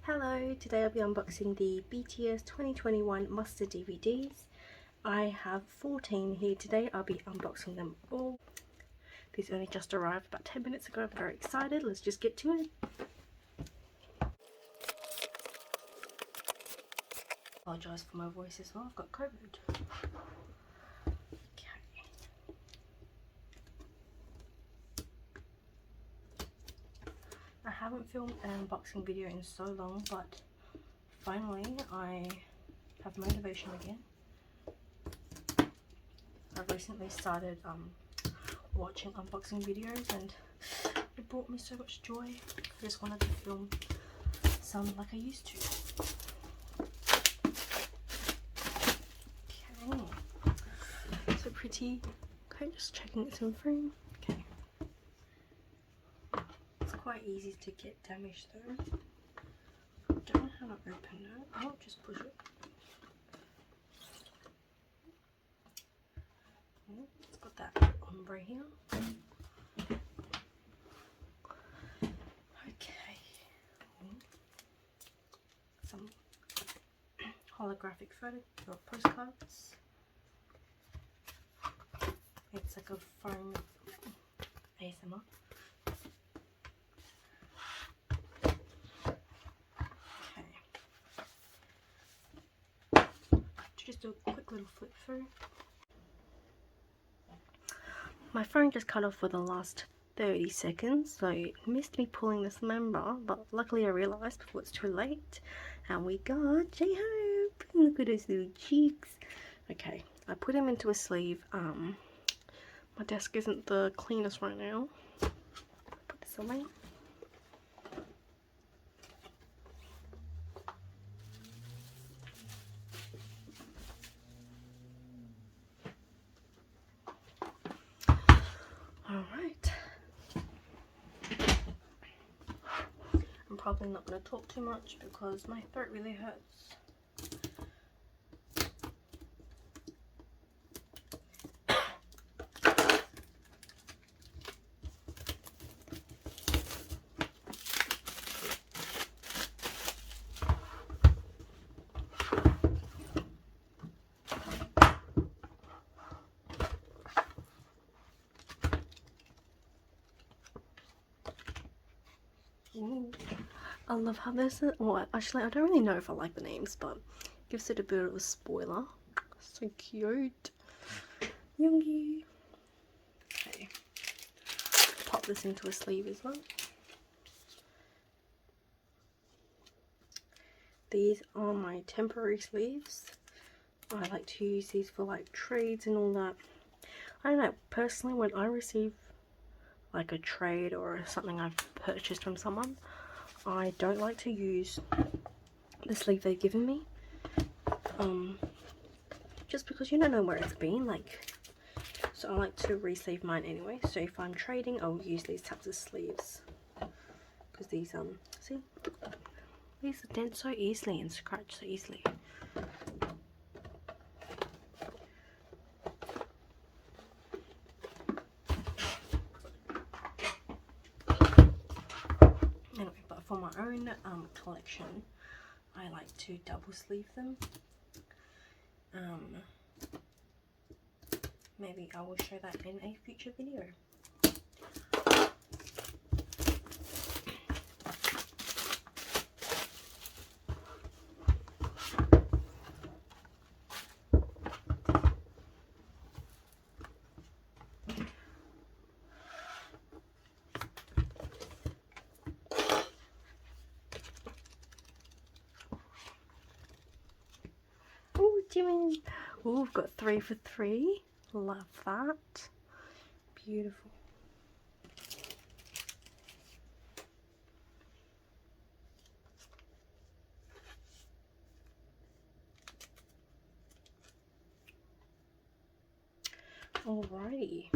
Hello, today I'll be unboxing the BTS 2021 Muster DVDs. I have 14 here today. I'll be unboxing them all. These only just arrived about 10 minutes ago. I'm very excited. Let's just get to it. Apologise for my voice as well. I've got COVID. Okay. I haven't filmed an unboxing video in so long, but finally I have motivation again. I've recently started watching unboxing videos and it brought me so much joy. I just wanted to film some like I used to. Okay, so pretty. Okay, just checking it's in frame. Okay, it's quite easy to get damaged though. Don't know how to open it. I'll just push it. It's got that ombre here. Okay. Some holographic photo or postcards. It's like a foam ASMR. Okay. Just do a quick little flip through. My phone just cut off for the last 30 seconds, so it missed me pulling this member, but luckily I realised before it's too late. And we got J-Hope! Look at his little cheeks. Okay, I put him into a sleeve. My desk isn't the cleanest right now. Put this away. Alright. I'm probably not going to talk too much because my throat really hurts. Ooh. I love how this is. Well, actually, I don't really know if I like the names, but it gives it a bit of a spoiler. So cute. Yoongi. Okay. Pop this into a sleeve as well. These are my temporary sleeves. I like to use these for like trades and all that. I don't know, personally when I receive like a trade or something I've purchased from someone, I don't like to use the sleeve they've given me. Just because you don't know where it's been, like, so I like to re-sleeve mine anyway. So if I'm trading, I'll use these types of sleeves. Because these, see? These dent so easily and scratch so easily. Anyway, but for my own collection, I like to double sleeve them. Maybe I will show that in a future video. Oh, Jimmy! Oh, we've got 3 for 3. Love that. Beautiful. Alrighty.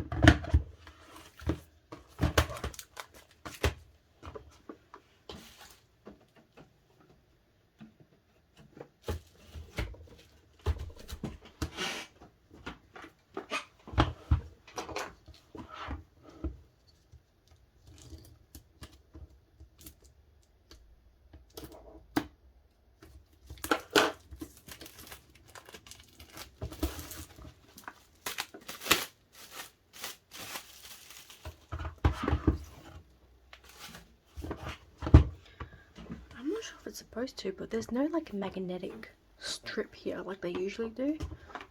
sure if it's supposed to, but there's no like magnetic strip here like they usually do.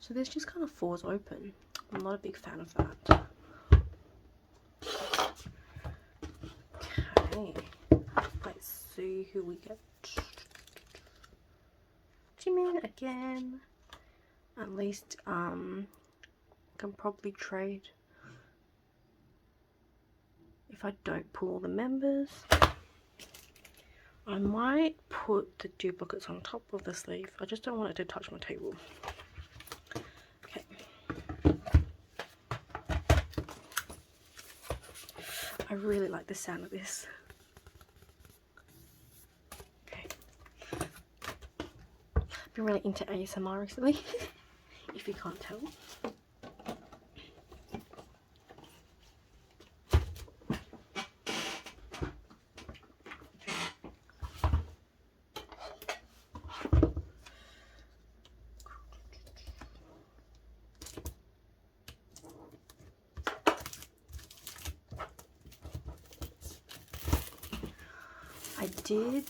So this just kind of falls open. I'm not a big fan of that. Okay, let's see who we get. Jimin again. At least can probably trade if I don't pull the members. I might put the duplicates on top of the sleeve. I just don't want it to touch my table. Okay. I really like the sound of this. Okay. I've been really into ASMR recently, if you can't tell. I did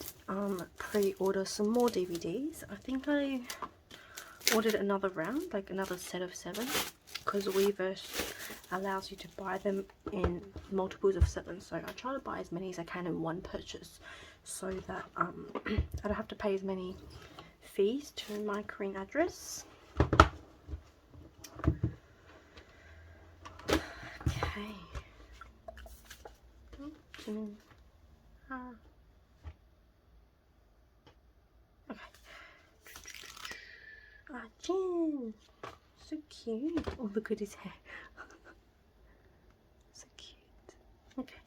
pre-order some more DVDs. I think I ordered another round, like another set of 7, because weverse allows you to buy them in multiples of 7. So I try to buy as many as I can in one purchase, so that I don't have to pay as many fees to my Korean address. Okay. Okay. Ah, Jin! So cute. Oh, look at his hair. So cute. Okay.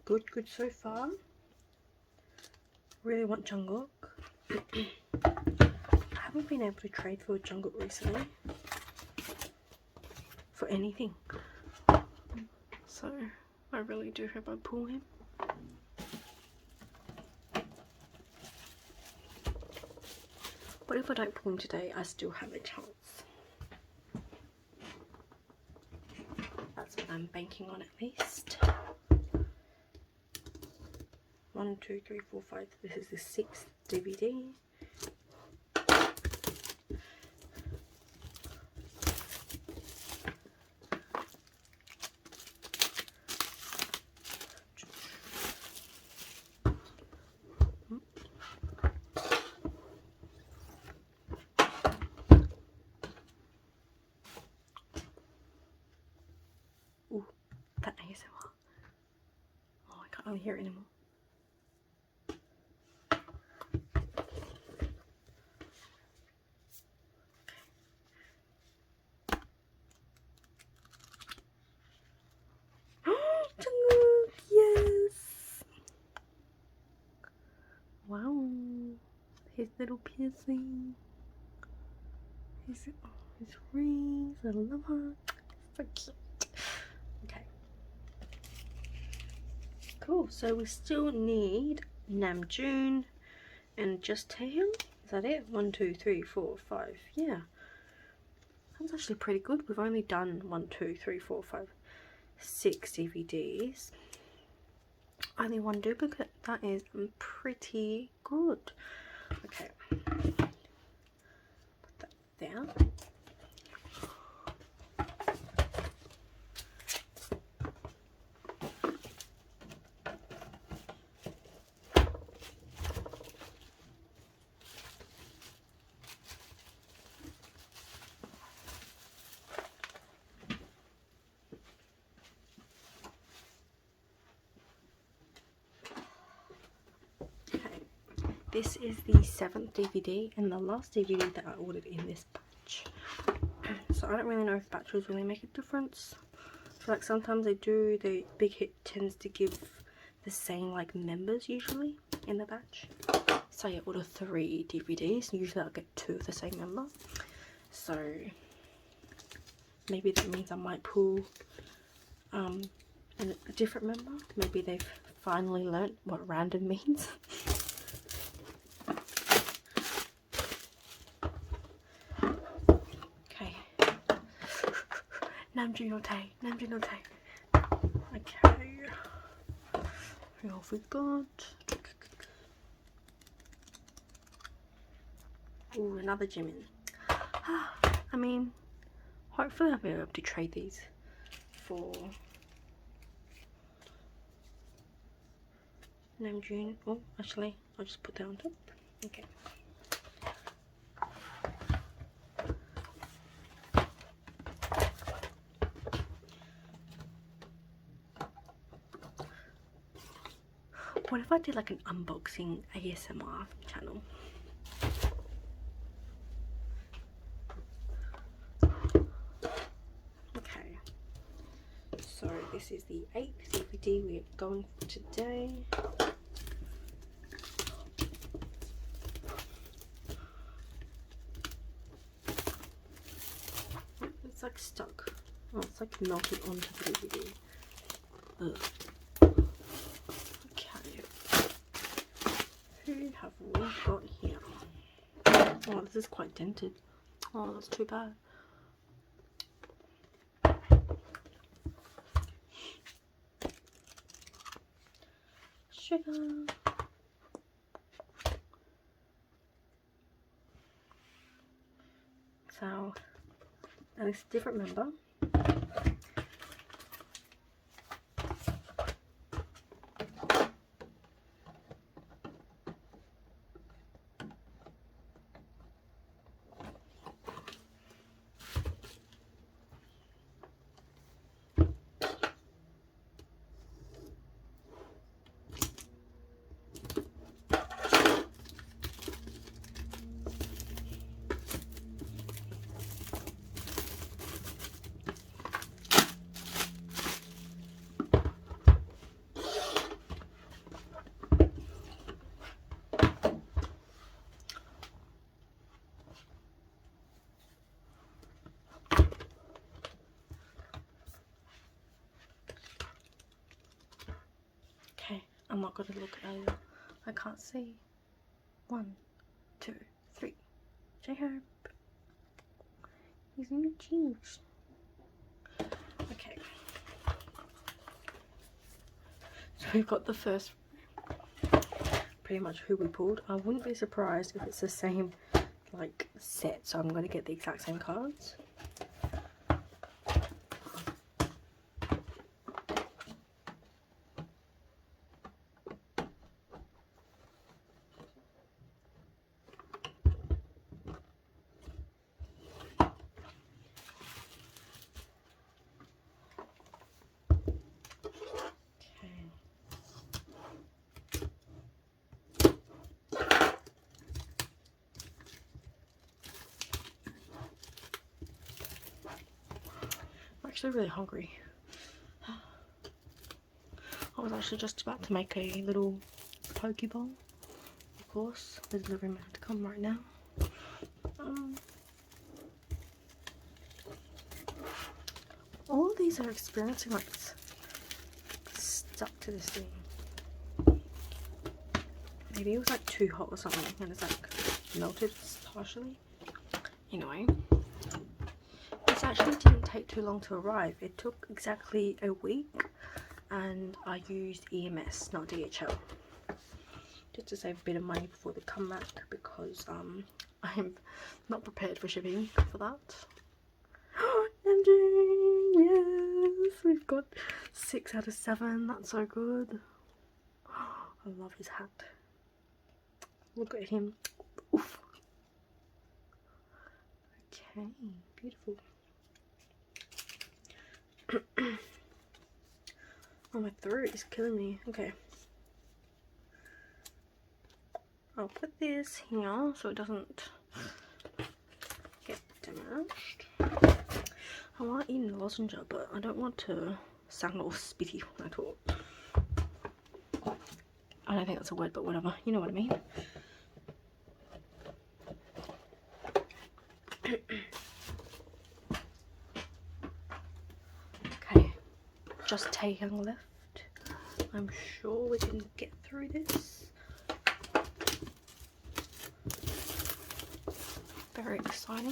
Good so far. Really want Jungkook. I haven't been able to trade for Jungkook recently. For anything. So, I really do hope I pull him. But if I don't pull him today, I still have a chance. That's what I'm banking on, at least. 1, 2, 3, 4, 5. This is the 6th DVD. Ooh, that ASMR. Oh, I can't really hear it anymore. Jungkook, yes! Wow, his little piercing, his rings, I love her. So cute. Okay. Cool, so we still need Namjoon and just Taehyung. Is that it? 1, 2, 3, 4, 5. Yeah. That's actually pretty good. We've only done 1, 2, 3, 4, 5, 6 DVDs. Only one duplicate. That is pretty good. Okay. Put that there. This is the 7th DVD and the last DVD that I ordered in this batch. So I don't really know if batches really make a difference. I feel like sometimes they do. The big hit tends to give the same like members usually in the batch. So I order 3 DVDs. Usually I'll get 2 of the same member. So maybe that means I might pull a different member. Maybe they've finally learnt what random means. Namjoon no Tae, Namjoon no Tae. Okay. Who else we've got? Ooh, another Jimin. I mean, hopefully I'll be able to trade these for Namjoon. Oh, actually, I'll just put that on top. Okay. What if I did like an unboxing ASMR channel? Okay, so this is the 8th DVD we're going for today. It's like stuck. Oh, it's like melted onto the DVD. Ugh. Who have we got here? Oh, this is quite dented. Oh, that's too bad. Sugar. So, and it's a different member. Okay, I'm not going to look at it. I can't see. 1, 2, 3. J-Hope. He's in your cheeks. Okay. So we've got the first, pretty much who we pulled. I wouldn't be surprised if it's the same like set, so I'm going to get the exact same cards. Actually really hungry. I was actually just about to make a little poke bowl. Of course, the delivery man had to come right now. All of these are experiencing like stuck to this thing. Maybe it was like too hot or something and it's like melted partially. Anyway. This actually didn't take too long to arrive. It took exactly a week and I used EMS, not DHL, just to save a bit of money before they come back because I'm not prepared for shipping for that. MJ, yes, we've got 6 out of 7. That's so good. I love his hat. Look at him. Oof. Okay, beautiful. Oh, my throat is killing me. Okay. I'll put this here so it doesn't get damaged. I want to eat a lozenge, but I don't want to sound all spitty when I talk. I don't think that's a word, but whatever. You know what I mean. Okay. Just Taehyung left. I'm sure we can get through this. Very exciting.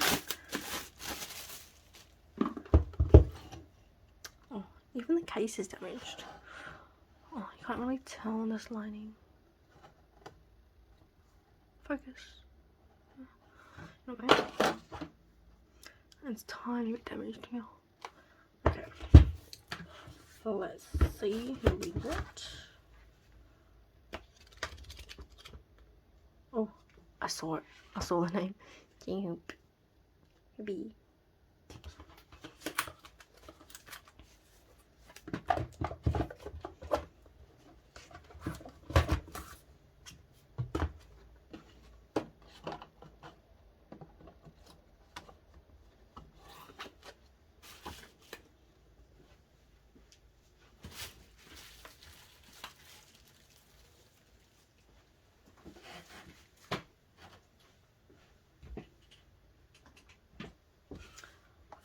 Oh, even the case is damaged. Oh, you can't really tell on this lining. Focus. Okay. It's tiny bit damaged here. Okay. So let's see who we got. Oh, I saw it. I saw the name. J-Hope. B.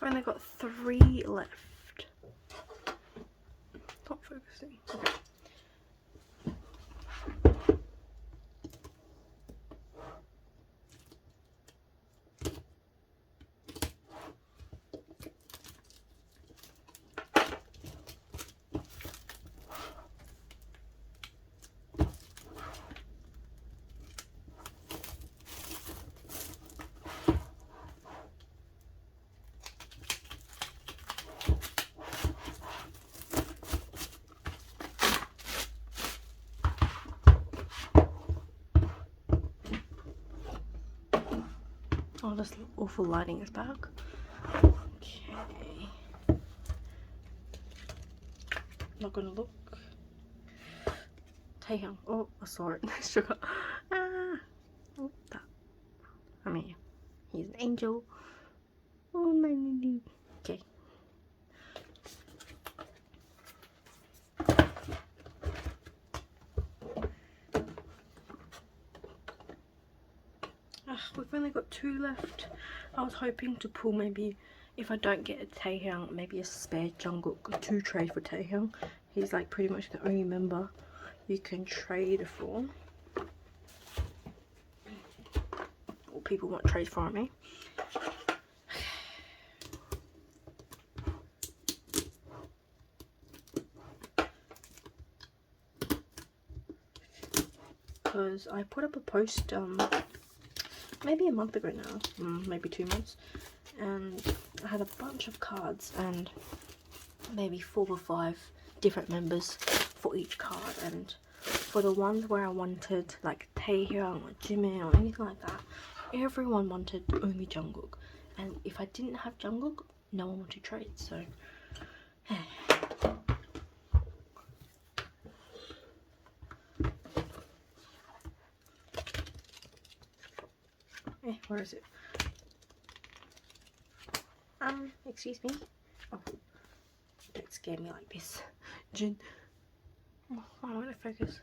I've only got 3 left. Not focusing. Okay. Oh, this awful lighting is back. Okay. Not gonna look. Taehyung. Oh, I saw it. Sugar. Ah. Oh, that. I mean, he's an angel. Oh, my lily. Okay. We've only got 2 left. I was hoping to pull maybe, if I don't get a Taehyung, maybe a spare Jungkook to trade for Taehyung. He's like pretty much the only member you can trade for. Or people want trade from me. Because I put up a post maybe a month ago now, maybe 2 months, and I had a bunch of cards and maybe 4 or 5 different members for each card, and for the ones where I wanted like Taehyung or Jimin or anything like that, everyone wanted only Jungkook, and if I didn't have Jungkook, no one wanted to trade, so where is it? Excuse me. Oh, don't scare me like this, Jin. Oh, why won't it focus?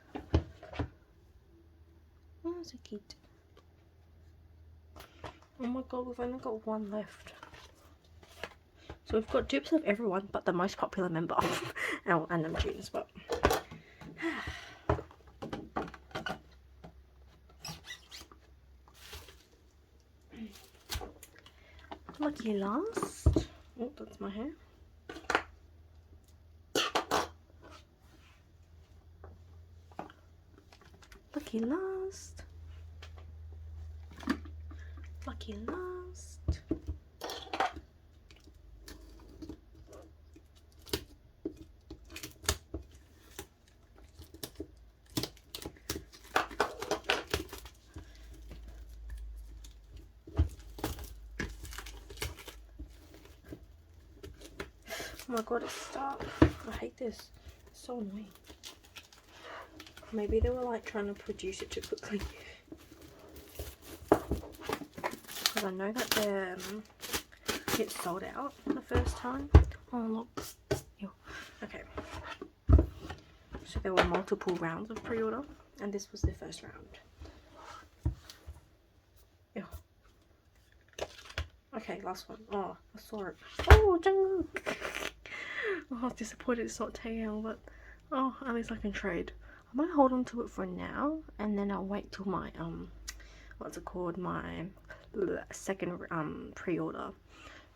Oh, so cute. Oh my god, we've only got 1 left. So we've got dupes of everyone but the most popular member. Oh, and them Junes, but lucky last. Oh, that's my hair. Lucky last. Lucky last. Oh my god, it's stuck. I hate this. It's so annoying. Maybe they were like trying to produce it too quickly. Because I know that they're it sold out the first time. Oh look. Ew. Okay. So there were multiple rounds of pre-order, and this was the first round. Ew. Okay, last one. Oh, I saw it. Oh, Jungkook. Oh, I was disappointed it's not Taehyung, but oh, at least I can trade. I might hold on to it for now, and then I'll wait till my what's it called, my second pre-order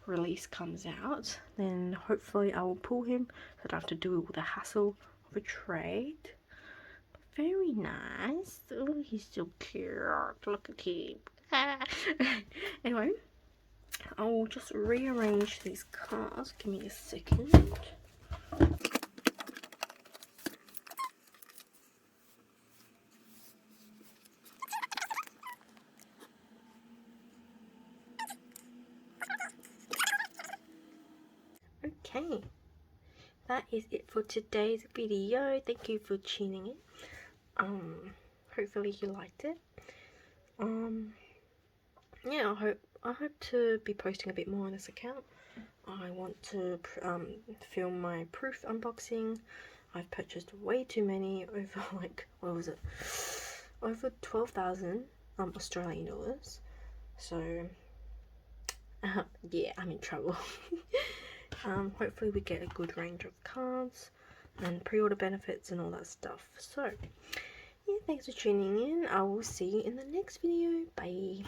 release comes out. Then hopefully I will pull him, so I don't have to do all the hassle of a trade. Very nice. Oh, he's so cute. Look at him. Anyway, I'll just rearrange these cards. Give me a second. Okay, that is it for today's video. Thank you for tuning in. Hopefully you liked it. Yeah, I hope to be posting a bit more on this account. I want to film my proof unboxing. I've purchased way too many, over like, what was it, over 12,000 Australian dollars. So yeah, I'm in trouble. Hopefully we get a good range of cards and pre-order benefits and all that stuff. So yeah, thanks for tuning in. I will see you in the next video. Bye.